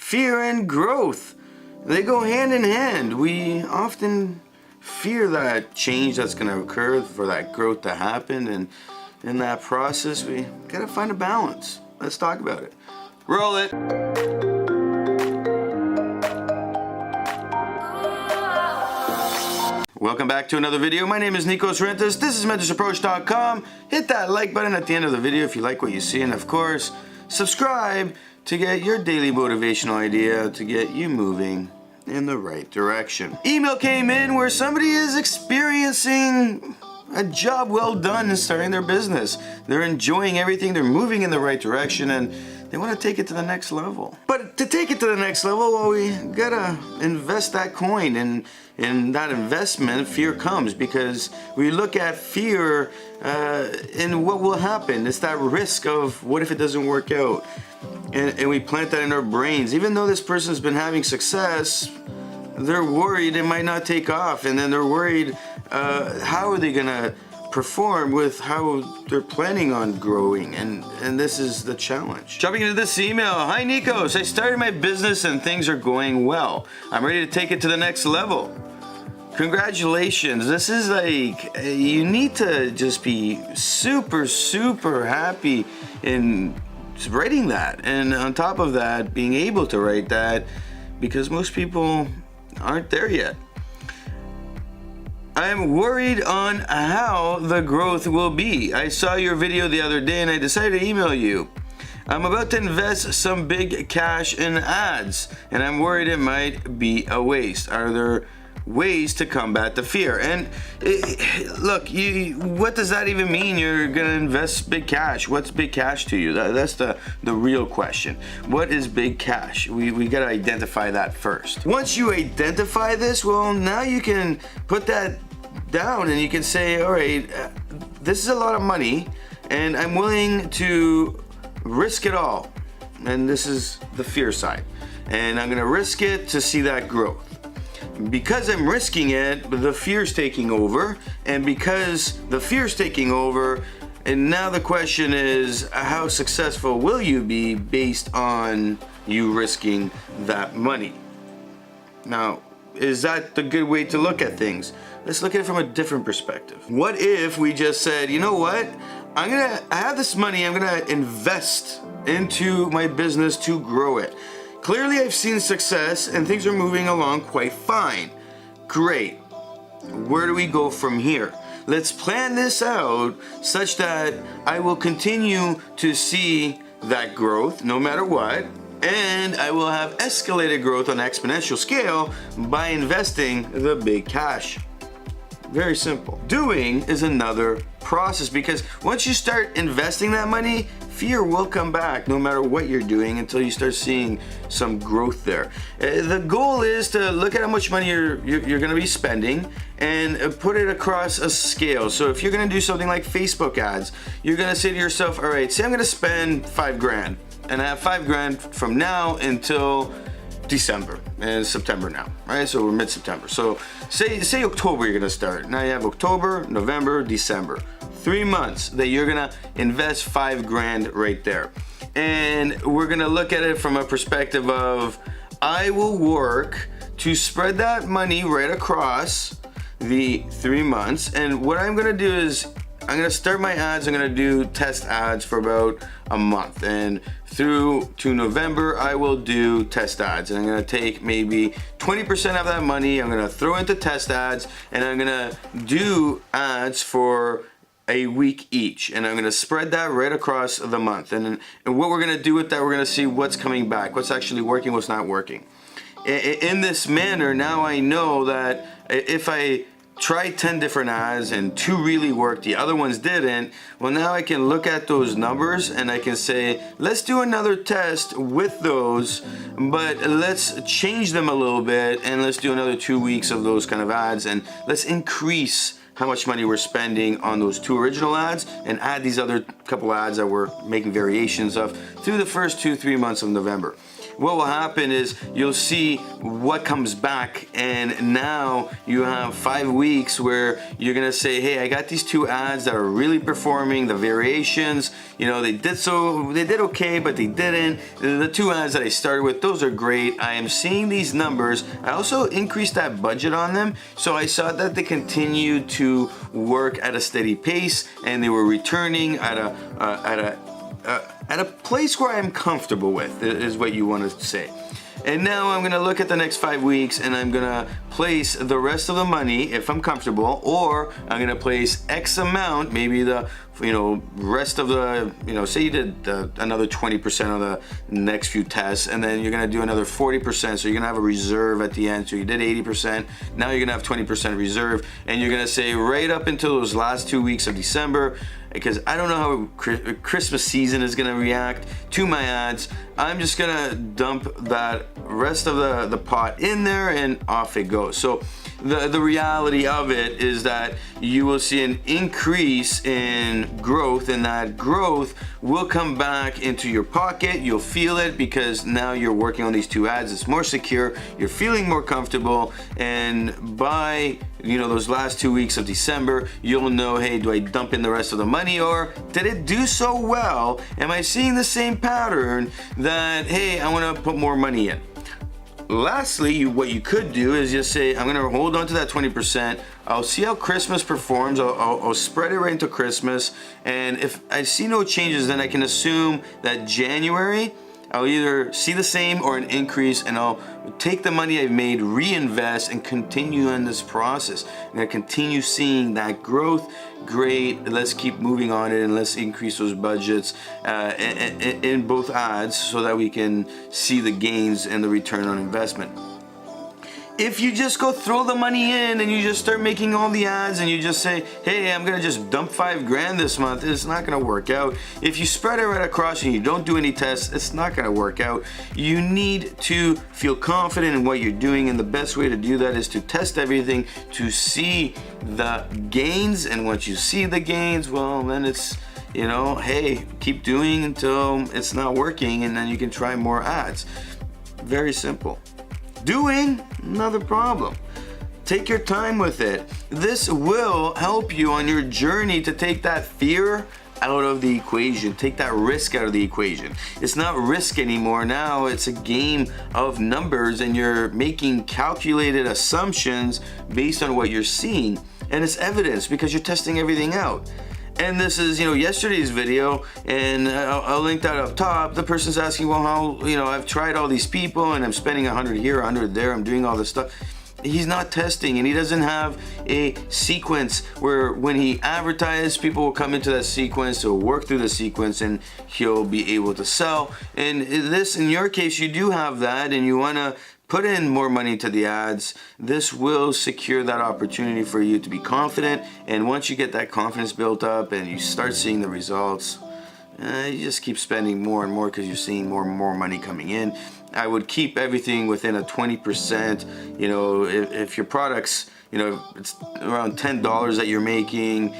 fear and growth, they go hand in hand. We often fear that change that's going to occur, for that growth to happen, and in that process we gotta find a balance. Let's talk about it. Roll it. Welcome back to another video. My name is Nikos Rentas. This is mentorsapproach.com. Hit that like button at the end of the video if you like what you see, and of course subscribe to get your daily motivational idea to get you moving in the right direction. Email came in where somebody is experiencing a job well done in starting their business. They're enjoying everything, they're moving in the right direction, and they want to take it to the next level. But to take it to the next level, well, we gotta invest that coin, and in that investment, fear comes, because we look at fear and what will happen. It's that risk of what if it doesn't work out, and we plant that in our brains. Even though this person's been having success, they're worried it might not take off, and then they're worried how are they gonna perform with how they're planning on growing, and this is the challenge. Jumping into this email. Hi Nikos, I started my business and things are going well. I'm ready to take it to the next level. Congratulations. This is like, you need to just be super happy in writing that, and on top of that, being able to write that, because most people aren't there yet. I am worried on how the growth will be. I saw your video the other day and I decided to email you. I'm about to invest some big cash in ads and I'm worried it might be a waste. Are there ways to combat the fear? And look, what does that even mean? You're gonna invest big cash. What's big cash to you? That's the real question. What is big cash? We gotta identify that first. Once you identify this, well, now you can put that down and you can say, all right, this is a lot of money and I'm willing to risk it all. And this is the fear side. And I'm gonna risk it to see that growth. Because I'm risking it, the fear's taking over, and because the fear's taking over, and now the question is, how successful will you be based on you risking that money? Now, is that the good way to look at things? Let's look at it from a different perspective. What if we just said, you know what? I have this money, I'm gonna invest into my business to grow it. Clearly I've seen success and things are moving along quite fine. Great. Where do we go from here? Let's plan this out such that I will continue to see that growth no matter what, and I will have escalated growth on an exponential scale by investing the big cash. Very simple. Doing is another process, because once you start investing that money, fear will come back no matter what you're doing until you start seeing some growth there. The goal is to look at how much money you're going to be spending and put it across a scale. So if you're going to do something like Facebook ads, you're going to say to yourself, all right, say I'm going to spend $5,000 and I have $5,000 from now until December, and September now, right? So we're mid-September. So say October you're gonna start. Now you have October, November, December. 3 months that you're gonna invest $5,000 right there. And we're gonna look at it from a perspective of, I will work to spread that money right across the 3 months. And what I'm gonna do is, I'm gonna start my ads, I'm gonna do test ads for about a month, and through to November I will do test ads, and I'm gonna take maybe 20% of that money, I'm gonna throw into test ads, and I'm gonna do ads for a week each, and I'm gonna spread that right across the month. And what we're gonna do with that, we're gonna see what's coming back, what's actually working, what's not working. In this manner, now I know that if I tried 10 different ads and 2 really worked, the other ones didn't, well, now I can look at those numbers and I can say, let's do another test with those, but let's change them a little bit and let's do another 2 weeks of those kind of ads, and let's increase how much money we're spending on those 2 original ads and add these other couple ads that we're making variations of through the first 2-3 months of November. what will happen is you'll see what comes back, and now you have 5 weeks where you're gonna say, hey, I got these 2 ads that are really performing, the variations, you know, they did okay, but they didn't. The 2 ads that I started with, those are great. I am seeing these numbers. I also increased that budget on them, so I saw that they continued to work at a steady pace, and they were returning at a place where I'm comfortable with, is what you want to say. And now I'm gonna look at the next 5 weeks, and I'm gonna place the rest of the money if I'm comfortable, or I'm gonna place X amount, maybe the rest of the, say you did another 20% of the next few tests, and then you're gonna do another 40%, so you're gonna have a reserve at the end. So you did 80%, now you're gonna have 20% reserve, and you're gonna say right up until those last 2 weeks of December, because I don't know how Christmas season is gonna react to my ads. I'm just gonna dump that rest of the pot in there, and off it goes. So the reality of it is that you will see an increase in growth, and that growth will come back into your pocket. You'll feel it because now you're working on these 2 ads. It's more secure, you're feeling more comfortable, and by those last 2 weeks of December, you'll know, hey, do I dump in the rest of the money, or did it do so well? Am I seeing the same pattern that, hey, I want to put more money in? Lastly, what you could do is just say, I'm gonna hold on to that 20%. I'll see how Christmas performs. I'll spread it right into Christmas. And if I see no changes, then I can assume that January, I'll either see the same or an increase, and I'll take the money I've made, reinvest, and continue on this process. I'm gonna continue seeing that growth. Great, let's keep moving on it, and let's increase those budgets in both ads so that we can see the gains and the return on investment. If you just go throw the money in and you just start making all the ads and you just say, hey, I'm gonna just dump $5 grand this month, it's not gonna work out. If you spread it right across and you don't do any tests, it's not gonna work out. You need to feel confident in what you're doing, and the best way to do that is to test everything to see the gains, and once you see the gains, well, then it's, hey, keep doing until it's not working, and then you can try more ads. Very simple. Doing, another problem. Take your time with it. This will help you on your journey to take that fear out of the equation, take that risk out of the equation. It's not risk anymore. Now it's a game of numbers, and you're making calculated assumptions based on what you're seeing, and it's evidence because you're testing everything out. And this is, yesterday's video, and I'll link that up top. The person's asking, well, how, I've tried all these people, and I'm spending 100 here, 100 there, I'm doing all this stuff. He's not testing, and he doesn't have a sequence where when he advertises, people will come into that sequence, he'll work through the sequence, and he'll be able to sell. And this, in your case, you do have that, and you want to put in more money to the ads. This will secure that opportunity for you to be confident, and once you get that confidence built up and you start seeing the results, you just keep spending more and more because you're seeing more and more money coming in. I would keep everything within a 20%. If your products, it's around $10 that you're making,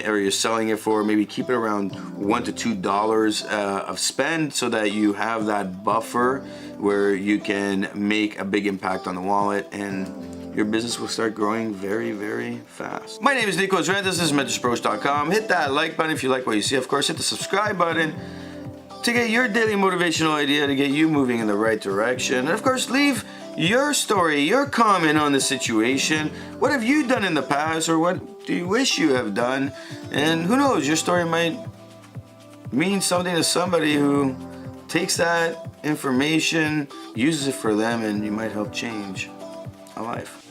or you're selling it for, maybe keep it around $1 to $2 of spend, so that you have that buffer where you can make a big impact on the wallet, and your business will start growing very, very fast. My name is Nico Zrant. This is mentorsapproach.com. Hit that like button if you like what you see. Of course, hit the subscribe button to get your daily motivational idea to get you moving in the right direction. And of course, leave your story, your comment on the situation. What have you done in the past, or what do you wish you have done? And who knows, your story might mean something to somebody who takes that information, uses it for them, and you might help change a life.